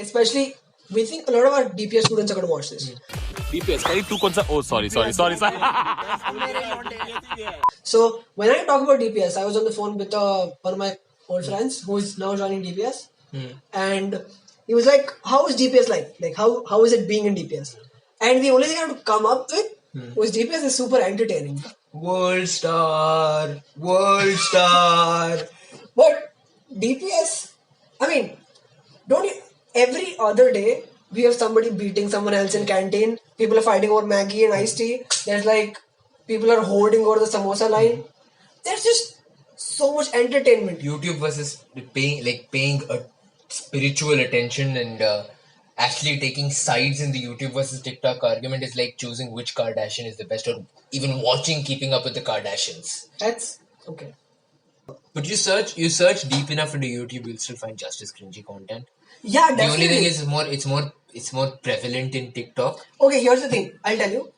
especially we think a lot of our DPS students are going to watch this. DPS, can you two concept? Oh, sorry. So when I talk about DPS, I was on the phone with one of my old friends who is now joining DPS, and he was like, "How is DPS like? Like how is it being in DPS?" And the only thing I had to come up with was DPS is super entertaining. World star. But DPS, I mean, don't you? Every other day we have somebody beating someone else in canteen. People are fighting over Maggie and iced tea. There's like people are holding over the samosa line. There's just so much entertainment. YouTube versus paying a spiritual attention and actually taking sides in the YouTube versus TikTok argument is like choosing which Kardashian is the best, or even watching Keeping Up with the Kardashians. That's okay. But you search deep enough into YouTube, you'll still find just as cringy content. Yeah, The definitely. only thing is it's more prevalent in TikTok. Okay, here's the thing. I'll tell you.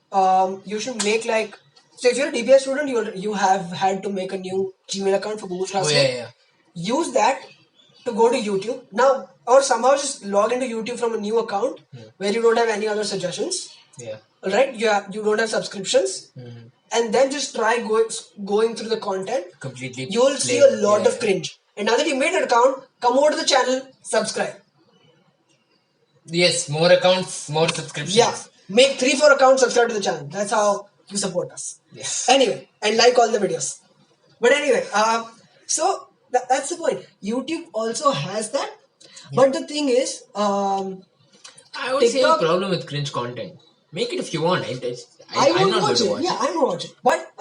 You should make like, so if you're a DPS student, you have had to make a new Gmail account for Google Classroom. Yeah. Use that to go to YouTube now, or somehow just log into YouTube from a new account where you don't have any other suggestions. Yeah. All right, you don't have subscriptions, and then just try going through the content. Completely. You'll see a lot of cringe. And now that you made an account, come over to the channel, subscribe. Yes, more accounts, more subscriptions. Yeah, make 3-4 accounts, subscribe to the channel. That's how you support us. Yes. Anyway, and like all the videos. But anyway, so that's the point. YouTube also has that. But the thing is, I would say the problem with cringe content. Make it if you want. I'm not going to watch it. Yeah, I'm going to watch it. But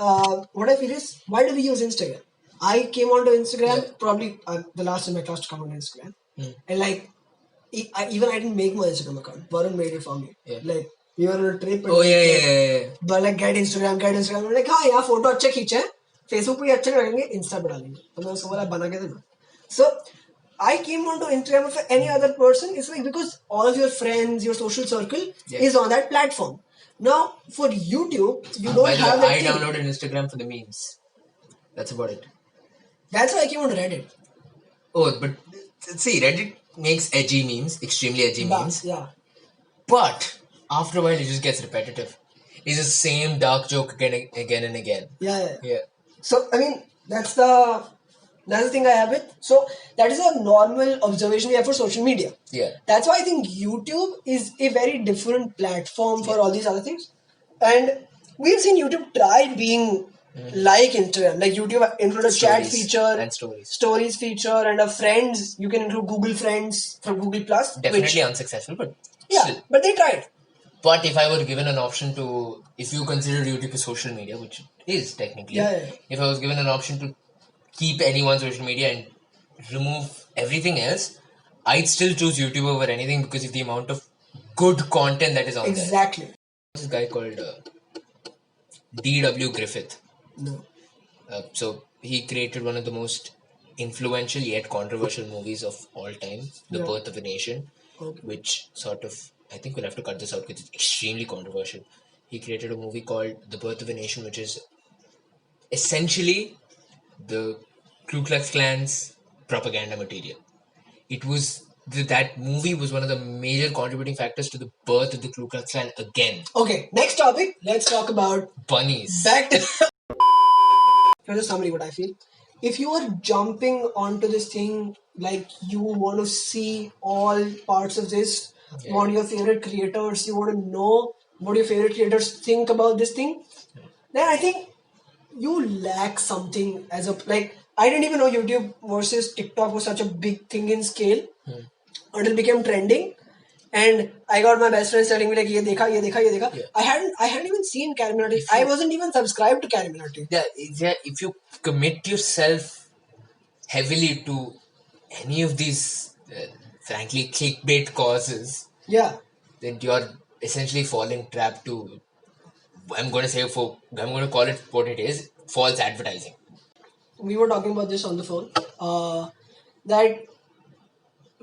what I feel is, why do we use Instagram? I came onto Instagram probably the last in my class to come on Instagram. And like, I didn't make my Instagram account. Varun made it for me. Yeah. Like, we were on a trip. Oh, yeah. But like, get Instagram. I'm like, हाँ यार photo अच्छे खींचे हैं, Facebook पे अच्छे लगेंगे, Insta पे डालेंगे. तो मैं उसको बोला बना के देना. So I came onto Instagram for any other person. It's like because all of your friends, your social circle is on that platform. Now for YouTube, you don't have that. I downloaded Instagram for the memes. That's about it. That's why I came on Reddit. Oh, but see, Reddit makes edgy memes, extremely edgy memes. Yeah. But after a while, it just gets repetitive. It's the same dark joke again and again. Yeah. So I mean, that's the thing I have with. So that is a normal observation we have for social media. Yeah. That's why I think YouTube is a very different platform for all these other things. And we've seen YouTube try being like Instagram. Like YouTube include a chat feature and stories. Stories feature and a friends. You can include Google Friends from Google Plus. Definitely unsuccessful, but still. But they tried. But if I were given an option to, if you consider YouTube as social media, which it is technically, if I was given an option to keep anyone's social media and remove everything else, I'd still choose YouTube over anything because of the amount of good content that is on there. Exactly. This guy called D.W. Griffith. No. So he created one of the most influential yet controversial movies of all time, The Birth of a Nation, which sort of, I think we'll have to cut this out because it's extremely controversial. He created a movie called The Birth of a Nation, which is essentially the Ku Klux Klan's propaganda material. It was that movie was one of the major contributing factors to the birth of the Ku Klux Klan again. Okay, next topic. Let's talk about bunnies. Back to here's a summary what I feel. If you are jumping onto this thing, like you want to see all parts of this, you want your favorite creators, you want to know what your favorite creators think about this thing, then I think you lack something as a, like, I didn't even know YouTube versus TikTok was such a big thing in scale until it became trending. And I got my best friends telling me like, ye dekha. Yeah. I hadn't even seen Carminati. I wasn't even subscribed to Carminati. Yeah, if you commit yourself heavily to any of these, frankly, clickbait causes, then you're essentially falling trap to, I'm going to call it what it is, false advertising. We were talking about this on the phone. That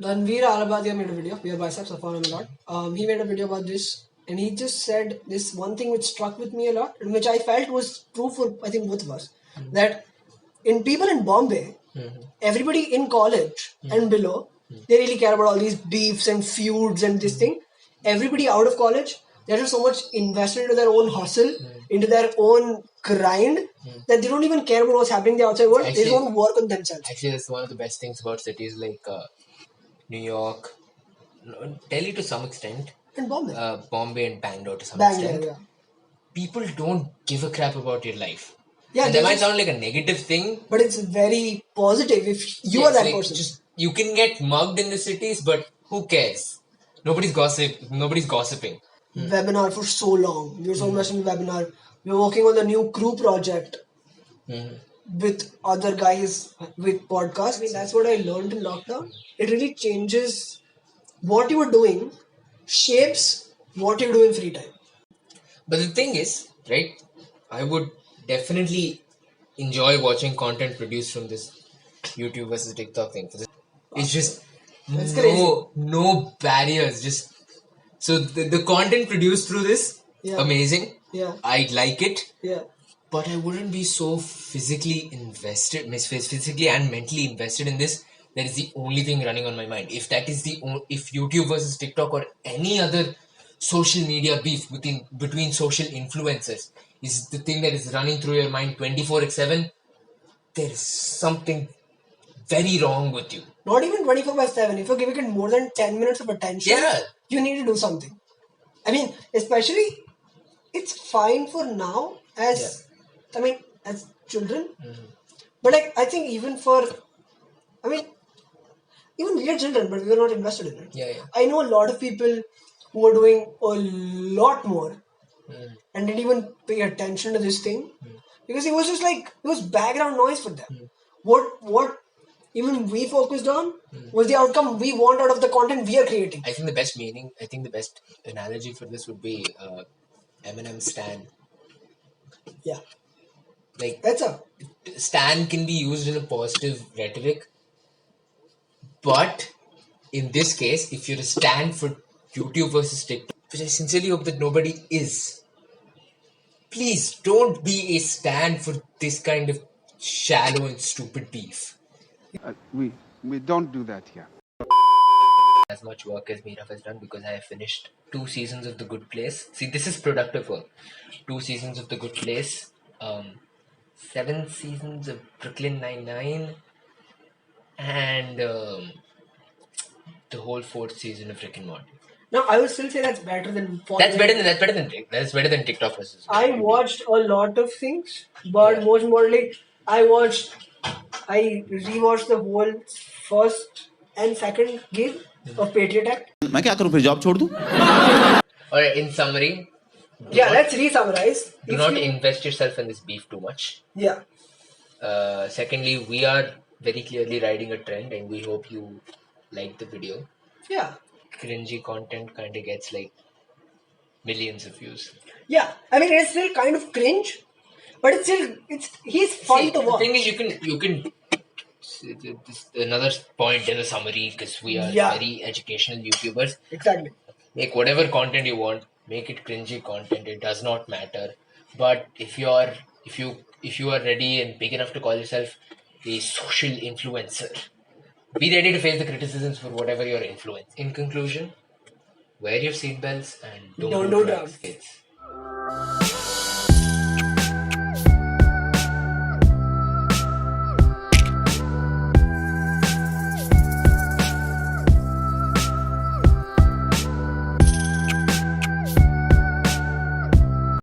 Ranveer Arabadia made a video, Beer Biceps, I follow him a lot. He made a video about this, and he just said this one thing which struck with me a lot, and which I felt was true for, I think, both of us. That in people in Bombay, everybody in college and below They really care about all these beefs and feuds and this thing. Everybody out of college, they're just so much invested into their own hustle, into their own grind, that they don't even care about what's happening in the outside world. They just want to work on themselves. Actually, that's one of the best things about cities like New York, Delhi to some extent, And Bombay. Bombay and Bangalore to some Bangalore, extent. yeah. People don't give a crap about your life. Yeah, And they that might just- sound like a negative thing. But it's very positive if you Yeah, are that like, person. Just you can get mugged in the cities, but who cares? Nobody's gossiping. Webinar for so long. We were so much in webinar. We were working on the new crew project with other guys with podcasts. I mean, that's what I learned in lockdown. It really changes what you are doing, shapes what you do in free time. But the thing is, right? I would definitely enjoy watching content produced from this YouTube versus TikTok thing. It's just That's crazy. no barriers. Just so the content produced through this, Yeah. amazing. Yeah. I like it. Yeah. But I wouldn't be so physically and mentally invested in this. That is the only thing running on my mind. If that is if YouTube versus TikTok or any other social media beef between social influencers is the thing that is running through your mind 24/7, there is something very wrong with you. Not even 24/7. If you're giving it more than 10 minutes of attention, Yeah. you need to do something. I mean, especially, it's fine for now as children. But like, I think even we are children, but we are not invested in it. Yeah. I know a lot of people who are doing a lot more and didn't even pay attention to this thing because it was just like it was background noise for them. What even we focused on was the outcome we want out of the content we are creating. I think the best analogy for this would be Eminem Stan. Yeah, Like, that's a Stan can be used in a positive rhetoric, but in this case, if you're a stand for YouTube versus TikTok, which I sincerely hope that nobody is, please don't be a stand for this kind of shallow and stupid beef. We don't do that here. As much work as Meeraf has done because I have finished 2 seasons of The Good Place. See, this is productive work. 2 seasons of The Good Place, 7 seasons of Brooklyn Nine-Nine, and the whole 4th season of Rick and Morty. now. I would still say that's better than. That's better than TikTok versus. I watched a lot of things, but most importantly, I rewatched the whole first and second game of Patriot Act. मैं क्या करूं फिर job छोड़ दूं? Alright, in summary, Yeah, let's re-summarize. do If not you- invest yourself in this beef too much. Yeah, Secondly, we are very clearly riding a trend, and we hope you like the video. yeah, Cringy content kind of gets like millions of views. yeah. I mean, it's still kind of cringe, but he's fun See, to watch. The thing is, you can. This another point in the summary because we are Yeah. very educational YouTubers. Exactly. Make whatever content you want. Make it cringy content. It does not matter. But if you are ready and big enough to call yourself a social influencer, be ready to face the criticisms for whatever your influence. In conclusion, wear your seatbelts and don't do drugs, kids.